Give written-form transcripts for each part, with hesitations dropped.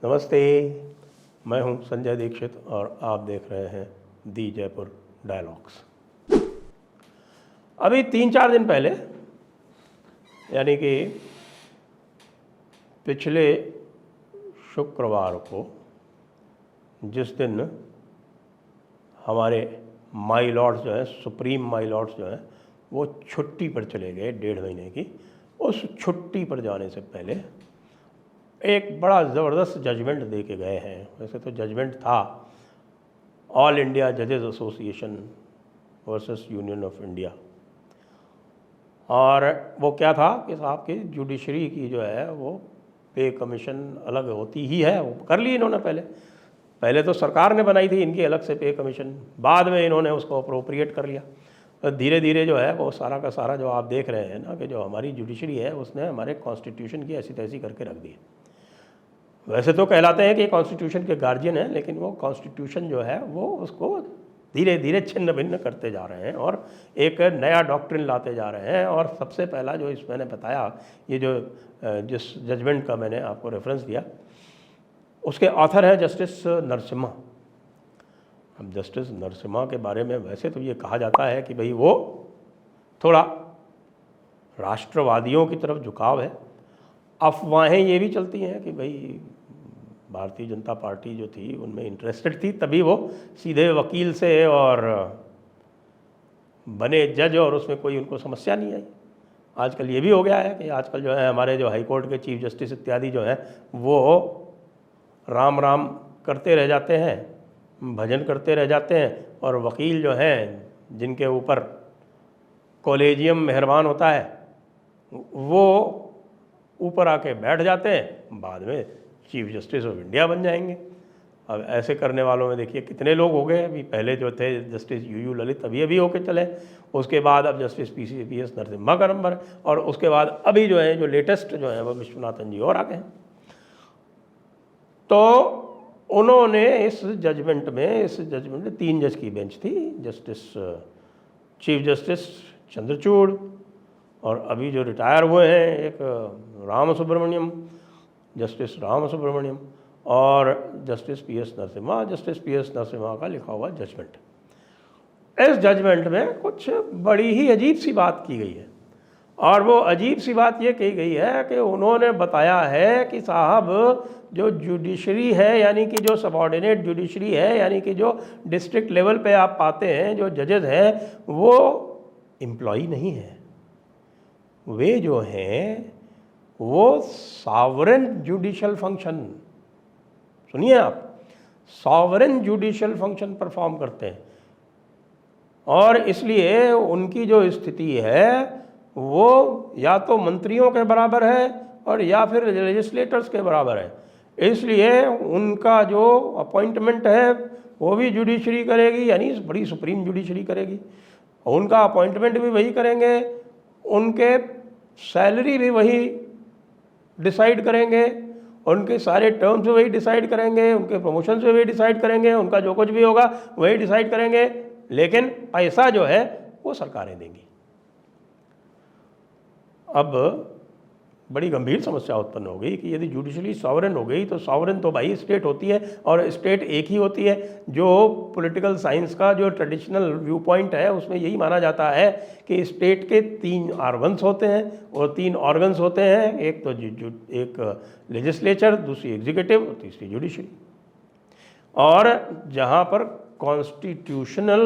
नमस्ते, मैं हूं संजय दीक्षित और आप देख रहे हैं दी जयपुर डायलॉग्स। अभी 3-4 दिन पहले, यानी कि पिछले शुक्रवार को, जिस दिन हमारे माई लॉर्ड्स जो हैं, सुप्रीम माई लॉर्ड्स जो हैं, वो छुट्टी पर चले गए 1.5 महीने की। उस छुट्टी पर जाने से पहले एक बड़ा ज़बरदस्त जजमेंट दे के गए हैं। वैसे तो जजमेंट था ऑल इंडिया जजेस association versus union of India, और वो क्या था कि साहब की जुडिशरी की जो है वो पे कमीशन अलग होती ही है, वो कर ली इन्होंने। पहले तो सरकार ने बनाई थी इनकी अलग से पे कमीशन, बाद में इन्होंने उसको अप्रोप्रिएट कर लिया। तो धीरे धीरे जो है वो सारा का सारा जो आप देख रहे हैं ना, कि जो हमारी जुडिशरी है उसने हमारे कॉन्स्टिट्यूशन की ऐसी तैसी करके रख दी। वैसे तो कहलाते हैं कि कॉन्स्टिट्यूशन के गार्जियन हैं, लेकिन वो कॉन्स्टिट्यूशन जो है वो उसको धीरे धीरे छिन्न भिन्न करते जा रहे हैं और एक नया डॉक्ट्रिन लाते जा रहे हैं। और सबसे पहला जो इस मैंने बताया, ये जो जिस जजमेंट का मैंने आपको रेफरेंस दिया, उसके ऑथर है जस्टिस नरसिम्हा। अब जस्टिस नरसिम्हा के बारे में वैसे तो ये कहा जाता है कि भाई वो थोड़ा राष्ट्रवादियों की तरफ झुकाव है। अफवाहें ये भी चलती हैं कि भाई भारतीय जनता पार्टी जो थी उनमें इंटरेस्टेड थी, तभी वो सीधे वकील से और बने जज और उसमें कोई उनको समस्या नहीं आई। आजकल ये भी हो गया है कि आजकल जो है हमारे जो हाई कोर्ट के चीफ जस्टिस इत्यादि जो हैं वो राम राम करते रह जाते हैं, भजन करते रह जाते हैं, और वकील जो हैं जिनके ऊपर कॉलेजियम मेहरबान होता है वो ऊपर आके बैठ जाते हैं, बाद में चीफ जस्टिस ऑफ इंडिया बन जाएंगे। अब ऐसे करने वालों में देखिए कितने लोग हो गए। अभी पहले जो थे जस्टिस यू ललित अभी होके चले, उसके बाद अब जस्टिस पी.एस. नरसिम्हा का नंबर, और उसके बाद अभी जो है जो लेटेस्ट जो है वो विश्वनाथन जी और आ गए हैं। तो उन्होंने इस जजमेंट में 3 जज की बेंच थी, चीफ जस्टिस चंद्रचूड़, और अभी जो रिटायर हुए हैं एक जस्टिस राम सुब्रमण्यम, और जस्टिस पी.एस. नरसिम्हा का लिखा हुआ जजमेंट। इस जजमेंट में कुछ बड़ी ही अजीब सी बात की गई है, और वो अजीब सी बात ये कही गई है कि उन्होंने बताया है कि साहब जो जुडिशरी है, यानी कि जो सबऑर्डिनेट जुडिशरी है, यानी कि जो डिस्ट्रिक्ट लेवल पे आप पाते हैं जो जजेस हैं, वो एम्प्लॉई नहीं है। वे जो हैं वो सॉवरेन जुडिशल फंक्शन, सुनिए आप, सॉवरेन जुडिशल फंक्शन परफॉर्म करते हैं, और इसलिए उनकी जो स्थिति है वो या तो मंत्रियों के बराबर है और या फिर लेजिस्लेटर्स के बराबर है। इसलिए उनका जो अपॉइंटमेंट है वो भी जुडिशरी करेगी, यानी बड़ी सुप्रीम जुडिशरी करेगी। उनका अपॉइंटमेंट भी वही करेंगे, उनके सैलरी भी वही डिसाइड करेंगे, उनके सारे टर्म्स भी वही डिसाइड करेंगे, उनके प्रमोशंस भी वही डिसाइड करेंगे, उनका जो कुछ भी होगा वही डिसाइड करेंगे, लेकिन पैसा जो है वो सरकारें देंगी। अब बड़ी गंभीर समस्या उत्पन्न हो गई कि यदि जुडिशरी सॉवरेन हो गई तो सॉवरेन तो भाई स्टेट होती है, और स्टेट एक ही होती है। जो पॉलिटिकल साइंस का जो ट्रेडिशनल व्यू पॉइंट है उसमें यही माना जाता है कि स्टेट के 3 ऑर्गन्स होते हैं, और 3 ऑर्गन्स होते हैं, एक तो एक लेजिस्लेचर, दूसरी एग्जीक्यूटिव और तीसरी जुडिशरी। और जहाँ पर कॉन्स्टिट्यूशनल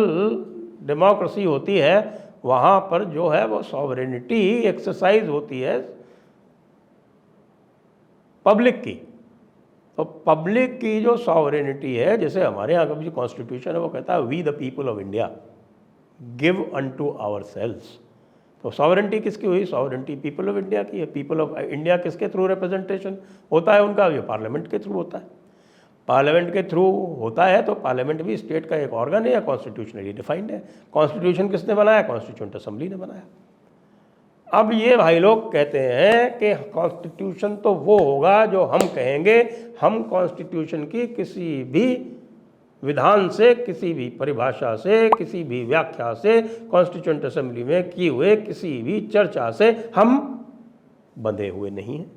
डेमोक्रेसी होती है वहाँ पर जो है वो सॉवरेनिटी एक्सरसाइज होती है पब्लिक की। तो पब्लिक की जो सॉवरेनिटी है, जैसे हमारे यहाँ का जो कॉन्स्टिट्यूशन है वो कहता है we the people of India give unto ourselves. तो सॉवरेनिटी किसकी हुई? सॉवरेनिटी पीपल ऑफ इंडिया की है। पीपल ऑफ इंडिया किसके थ्रू रिप्रेजेंटेशन होता है उनका? ये पार्लियामेंट के थ्रू होता है। पार्लियामेंट के थ्रू होता है तो पार्लियामेंट भी स्टेट का एक ऑर्गन है या कॉन्स्टिट्यूशनली डिफाइंड है। कॉन्स्टिट्यूशन किसने बनाया? कॉन्स्टिट्यूंट असेंबली ने बनाया। अब ये भाई लोग कहते हैं कि कॉन्स्टिट्यूशन तो वो होगा जो हम कहेंगे। हम कॉन्स्टिट्यूशन की किसी भी विधान से, किसी भी परिभाषा से, किसी भी व्याख्या से, कॉन्स्टिट्यूंट असेंबली में किए हुए किसी भी चर्चा से हम बंधे हुए नहीं हैं।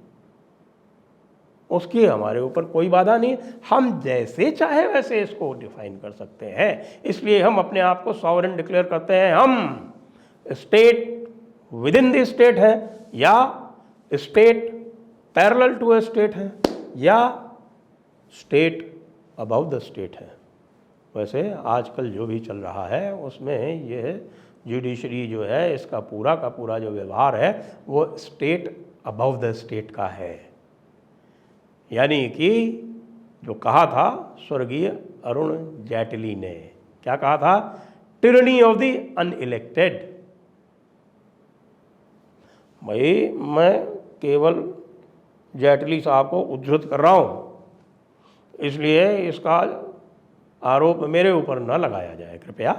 उसकी हमारे ऊपर कोई बाधा नहीं है, हम जैसे चाहे वैसे इसको डिफाइन कर सकते हैं। इसलिए हम अपने आप को सॉवरेन डिक्लेयर करते हैं। हम state within the state है, या state parallel to a state है, या स्टेट अबव द स्टेट है। वैसे आजकल जो भी चल रहा है उसमें यह जुडिशरी जो है, इसका पूरा का पूरा जो व्यवहार है वो स्टेट अबव द स्टेट का है। यानी कि जो कहा था स्वर्गीय अरुण जेटली ने, क्या कहा था? Tyranny of the unelected. भाई मैं केवल जेटली साहब को उद्धृत कर रहा हूँ, इसलिए इसका आरोप मेरे ऊपर न लगाया जाए कृपया।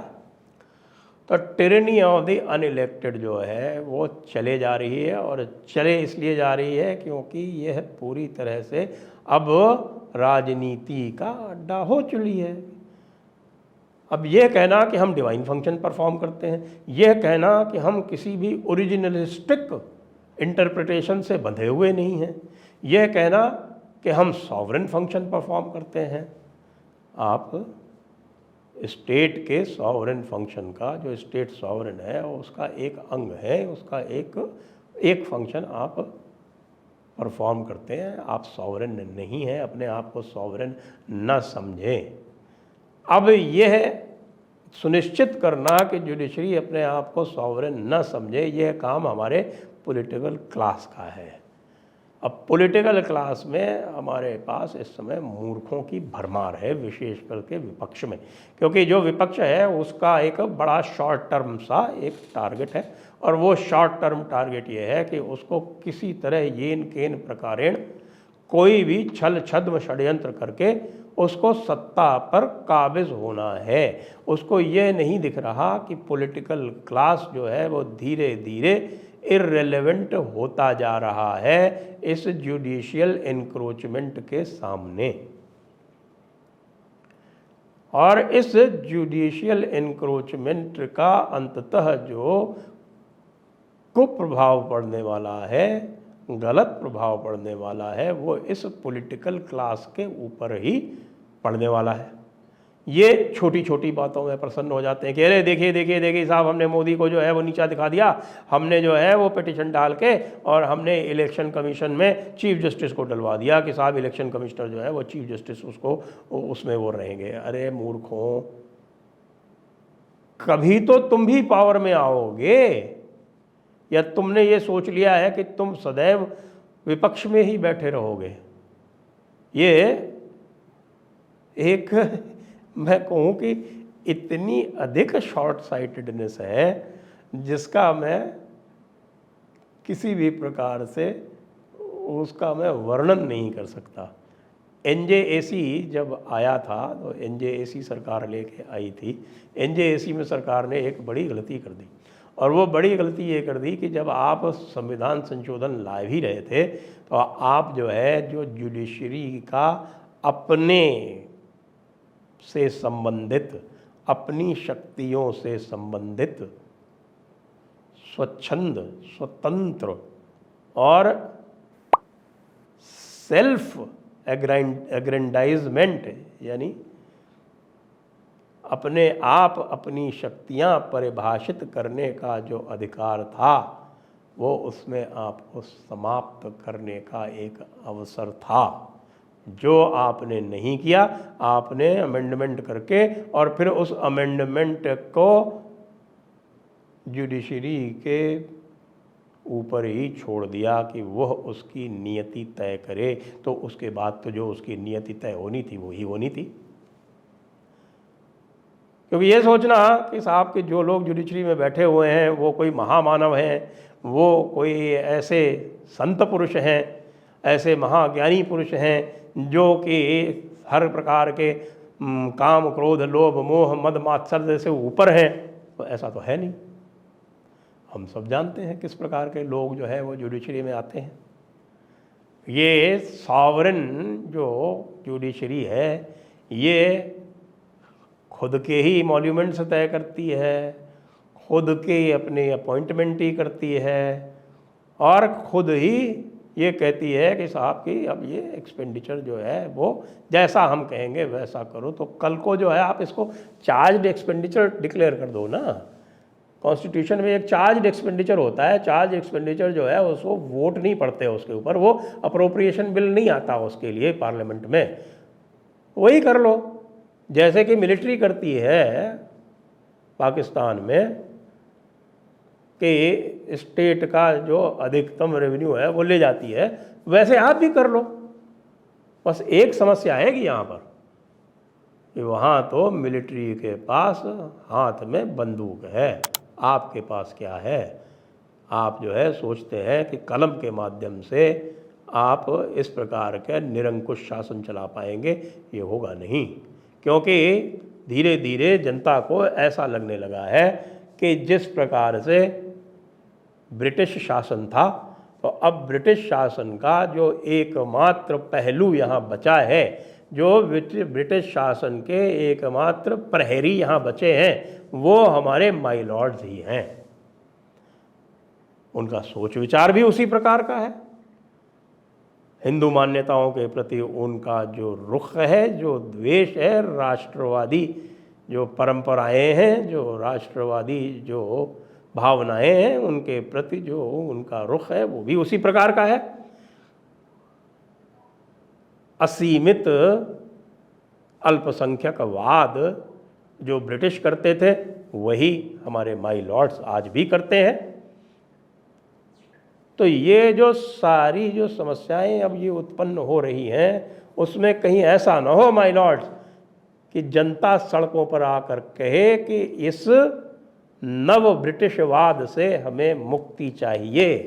तो टिरनी ऑफ द अनइलेक्टेड जो है वो चले जा रही है, और चले इसलिए जा रही है क्योंकि यह पूरी तरह से अब राजनीति का अड्डा हो चुकी है। अब यह कहना कि हम डिवाइन फंक्शन परफॉर्म करते हैं, यह कहना कि हम किसी भी ओरिजिनलिस्टिक इंटरप्रिटेशन से बंधे हुए नहीं हैं, यह कहना कि हम सॉवरेन फंक्शन परफॉर्म करते हैं। आप स्टेट के सॉवरेन फंक्शन का, जो स्टेट सॉवरेन है उसका एक अंग है, उसका एक फंक्शन आप परफॉर्म करते हैं। आप सॉवरेन नहीं हैं, अपने आप को सॉवरेन न समझें। अब यह सुनिश्चित करना कि जुडिशरी अपने आप को सॉवरेन न समझे, यह काम हमारे पॉलिटिकल क्लास का है। अब पॉलिटिकल क्लास में हमारे पास इस समय मूर्खों की भरमार है, विशेष करके विपक्ष में, क्योंकि जो विपक्ष है उसका एक बड़ा शॉर्ट टर्म सा एक टारगेट है, और वो शॉर्ट टर्म टारगेट ये है कि उसको किसी तरह येन केन प्रकारेण कोई भी छल छद्म षड्यंत्र करके उसको सत्ता पर काबिज होना है। उसको ये नहीं दिख रहा कि पॉलिटिकल क्लास जो है वो धीरे धीरे इररिलेवेंट होता जा रहा है इस जुडिशियल एनक्रोचमेंट के सामने। और इस जुडिशियल एनक्रोचमेंट का अंततः जो कुप्रभाव पड़ने वाला है, गलत प्रभाव पड़ने वाला है, वो इस पॉलिटिकल क्लास के ऊपर ही पड़ने वाला है। ये छोटी छोटी बातों में प्रसन्न हो जाते हैं कि अरे देखिए देखिए देखिए साहब, हमने मोदी को जो है वो नीचा दिखा दिया, हमने जो है वो पिटीशन डाल के और हमने इलेक्शन कमीशन में चीफ जस्टिस को डलवा दिया कि साहब इलेक्शन कमिश्नर जो है वो चीफ जस्टिस उसको उसमें वो रहेंगे। अरे मूर्खों, कभी तो तुम भी पावर में आओगे, या तुमने ये सोच लिया है कि तुम सदैव विपक्ष में ही बैठे रहोगे? ये एक, मैं कहूँ कि इतनी अधिक शॉर्ट साइटेडनेस है जिसका मैं किसी भी प्रकार से उसका मैं वर्णन नहीं कर सकता। NJAC जब आया था तो NJAC सरकार लेके आई थी। NJAC में सरकार ने एक बड़ी गलती कर दी, और वो बड़ी गलती ये कर दी कि जब आप संविधान संशोधन ला ही रहे थे तो आप जो है जो जुडिशरी का अपने से संबंधित, अपनी शक्तियों से संबंधित स्वच्छंद, स्वतंत्र और सेल्फ एग्रेंडाइजमेंट, यानी अपने आप अपनी शक्तियां परिभाषित करने का जो अधिकार था वो उसमें आपको समाप्त करने का एक अवसर था, जो आपने नहीं किया। आपने अमेंडमेंट करके और फिर उस अमेंडमेंट को जुडिशरी के ऊपर ही छोड़ दिया कि वह उसकी नियति तय करे। तो उसके बाद तो जो उसकी नियति तय होनी थी वो ही होनी थी। क्योंकि ये सोचना कि साहब के जो लोग जुडिशरी में बैठे हुए हैं वो कोई महामानव हैं, वो कोई ऐसे संत पुरुष हैं, ऐसे महाज्ञानी पुरुष हैं जो कि हर प्रकार के काम क्रोध लोभ मोह मद मात्सर्य से ऊपर हैं, तो ऐसा तो है नहीं। हम सब जानते हैं किस प्रकार के लोग जो है वो जुडिशरी में आते हैं। ये सॉवरेन जो जुडिशरी है ये खुद के ही मॉन्यूमेंट्स तय करती है, खुद के अपने अपॉइंटमेंट ही करती है, और खुद ही ये कहती है कि साहब कि अब ये एक्सपेंडिचर जो है वो जैसा हम कहेंगे वैसा करो, तो कल को जो है आप इसको चार्ज एक्सपेंडिचर डिक्लेयर कर दो ना। कॉन्स्टिट्यूशन में एक चार्ज एक्सपेंडिचर होता है, चार्ज एक्सपेंडिचर जो है उसको वोट नहीं पड़ते उसके ऊपर, वो अप्रोप्रिएशन बिल नहीं आता उसके लिए पार्लियामेंट में, वही कर लो जैसे कि मिलिट्री करती है पाकिस्तान में कि स्टेट का जो अधिकतम रेवेन्यू है वो ले जाती है, वैसे आप भी कर लो। बस एक समस्या आएगी यहाँ पर कि वहाँ तो मिलिट्री के पास हाथ में बंदूक है, आपके पास क्या है। आप जो है सोचते हैं कि कलम के माध्यम से आप इस प्रकार के निरंकुश शासन चला पाएंगे, ये होगा नहीं, क्योंकि धीरे धीरे जनता को ऐसा लगने लगा है कि जिस प्रकार से ब्रिटिश शासन था, तो अब ब्रिटिश शासन का जो एकमात्र पहलू यहाँ बचा है, जो ब्रिटिश शासन के एकमात्र प्रहरी यहाँ बचे हैं, वो हमारे माई लॉर्ड्स ही हैं। उनका सोच विचार भी उसी प्रकार का है। हिंदू मान्यताओं के प्रति उनका जो रुख है, जो द्वेष है, राष्ट्रवादी जो परंपराएं हैं, जो राष्ट्रवादी जो भावनाएं हैं, उनके प्रति जो उनका रुख है वो भी उसी प्रकार का है। असीमित अल्पसंख्यकवाद जो ब्रिटिश करते थे वही हमारे माई लॉर्ड्स आज भी करते हैं। तो ये जो सारी जो समस्याएं अब ये उत्पन्न हो रही हैं, उसमें कहीं ऐसा ना हो माई लॉर्ड्स कि जनता सड़कों पर आकर कहे कि इस नव ब्रिटिशवाद से हमें मुक्ति चाहिए,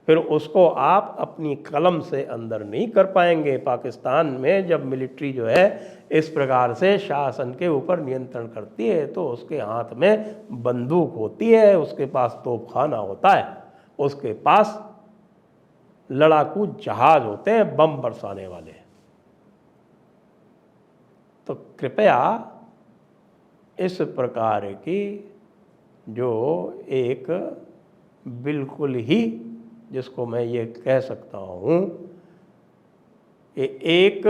फिर उसको आप अपनी कलम से अंदर नहीं कर पाएंगे। पाकिस्तान में जब मिलिट्री जो है इस प्रकार से शासन के ऊपर नियंत्रण करती है तो उसके हाथ में बंदूक होती है, उसके पास तोपखाना होता है, उसके पास लड़ाकू जहाज होते हैं बम बरसाने वाले। तो कृपया इस प्रकार की जो एक बिल्कुल ही, जिसको मैं ये कह सकता हूँ कि एक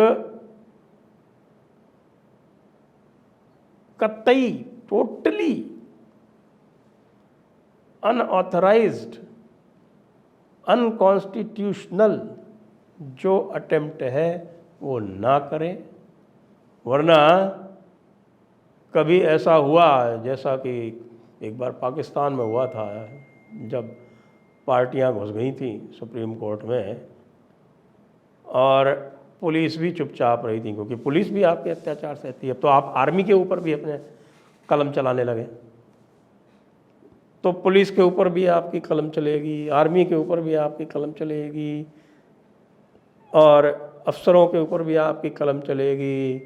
कतई टोटली अनऑथराइज्ड अनकॉन्स्टिट्यूशनल जो अटेम्प्ट है वो ना करें। वरना कभी ऐसा हुआ जैसा कि एक बार पाकिस्तान में हुआ था, जब पार्टियां घुस गई थी सुप्रीम कोर्ट में और पुलिस भी चुपचाप रही थी, क्योंकि पुलिस भी आपके अत्याचार सहती है। अब तो आप आर्मी के ऊपर भी अपने कलम चलाने लगे, तो पुलिस के ऊपर भी आपकी कलम चलेगी, आर्मी के ऊपर भी आपकी कलम चलेगी, और अफसरों के ऊपर भी आपकी कलम चलेगी,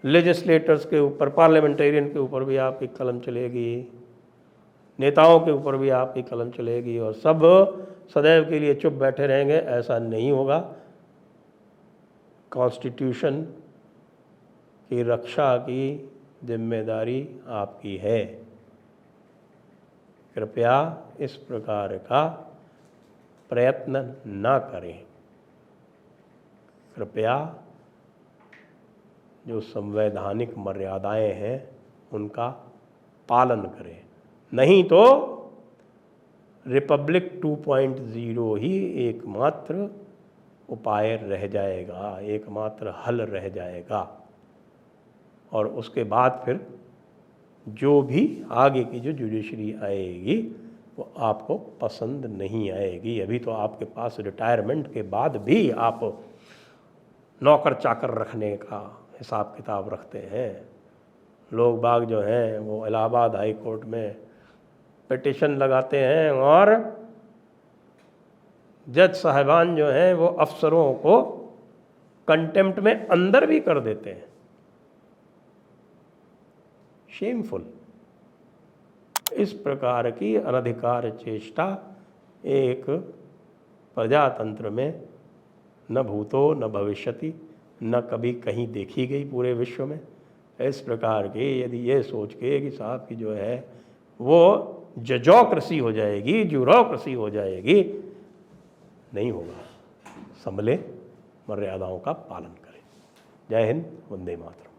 लेजिस्लेटर्स के ऊपर, पार्लियामेंटेरियन के ऊपर भी आपकी कलम चलेगी, नेताओं के ऊपर भी आपकी कलम चलेगी, और सब सदैव के लिए चुप बैठे रहेंगे, ऐसा नहीं होगा। कॉन्स्टिट्यूशन की रक्षा की जिम्मेदारी आपकी है। कृपया इस प्रकार का प्रयत्न ना करें। कृपया जो संवैधानिक मर्यादाएं हैं उनका पालन करें, नहीं तो रिपब्लिक 2.0 ही एकमात्र उपाय रह जाएगा, एकमात्र हल रह जाएगा। और उसके बाद फिर जो भी आगे की जो जुडिशरी आएगी वो आपको पसंद नहीं आएगी। अभी तो आपके पास रिटायरमेंट के बाद भी आप नौकर चाकर रखने का हिसाब किताब रखते हैं। लोग बाग जो हैं वो इलाहाबाद हाई कोर्ट में पिटीशन लगाते हैं और जज साहिबान जो हैं वो अफसरों को कंटेम्प्ट में अंदर भी कर देते हैं। शेमफुल। इस प्रकार की अनधिकार चेष्टा एक प्रजातंत्र में न भूतो न भविष्यति, न कभी कहीं देखी गई पूरे विश्व में। इस प्रकार के यदि ये सोच के कि साहब की जो है वो जजोक्रेसी हो जाएगी, ज्यूरोक्रेसी हो जाएगी, नहीं होगा। संभले, मर्यादाओं का पालन करें। जय हिंद, वंदे मातरम।